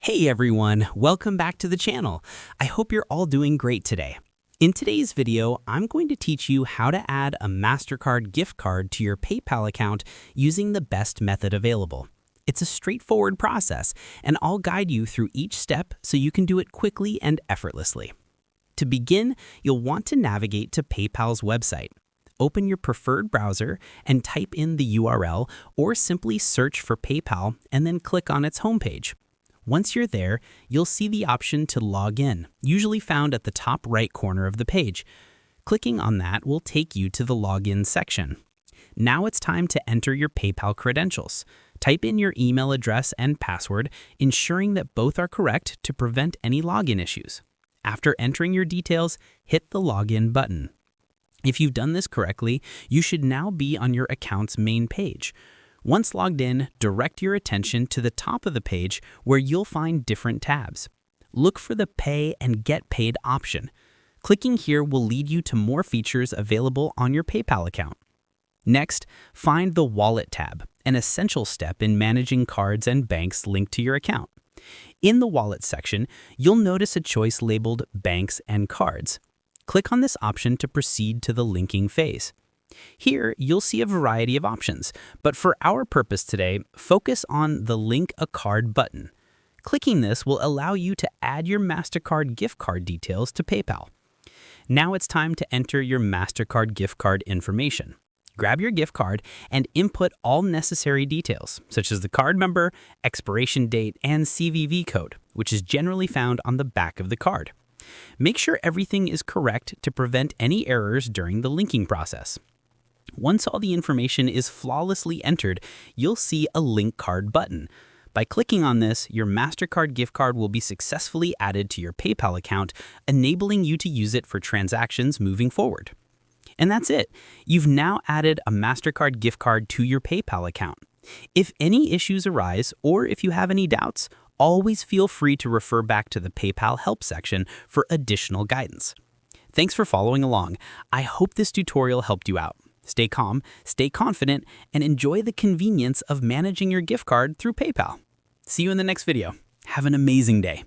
Hey everyone, welcome back to the channel. I hope you're all doing great today. In today's video, I'm going to teach you how to add a Mastercard gift card to your PayPal account using the best method available. It's a straightforward process, and I'll guide you through each step so you can do it quickly and effortlessly. To begin, you'll want to navigate to PayPal's website. Open your preferred browser and type in the URL, or simply search for PayPal and then click on its homepage. Once you're there, you'll see the option to log in, usually found at the top right corner of the page. Clicking on that will take you to the login section. Now it's time to enter your PayPal credentials. Type in your email address and password, ensuring that both are correct to prevent any login issues. After entering your details, hit the login button. If you've done this correctly, you should now be on your account's main page. Once logged in, direct your attention to the top of the page where you'll find different tabs. Look for the Pay and Get Paid option. Clicking here will lead you to more features available on your PayPal account. Next, find the Wallet tab, an essential step in managing cards and banks linked to your account. In the Wallet section, you'll notice a choice labeled Banks and Cards. Click on this option to proceed to the linking phase. Here, you'll see a variety of options, but for our purpose today, focus on the Link a Card button. Clicking this will allow you to add your Mastercard gift card details to PayPal. Now it's time to enter your Mastercard gift card information. Grab your gift card and input all necessary details, such as the card number, expiration date, and CVV code, which is generally found on the back of the card. Make sure everything is correct to prevent any errors during the linking process. Once all the information is flawlessly entered, you'll see a Link Card button. By clicking on this, your Mastercard gift card will be successfully added to your PayPal account, enabling you to use it for transactions moving forward. And that's it. You've now added a Mastercard gift card to your PayPal account. If any issues arise, or if you have any doubts, always feel free to refer back to the PayPal help section for additional guidance. Thanks for following along. I hope this tutorial helped you out. Stay calm, stay confident, and enjoy the convenience of managing your gift card through PayPal. See you in the next video. Have an amazing day.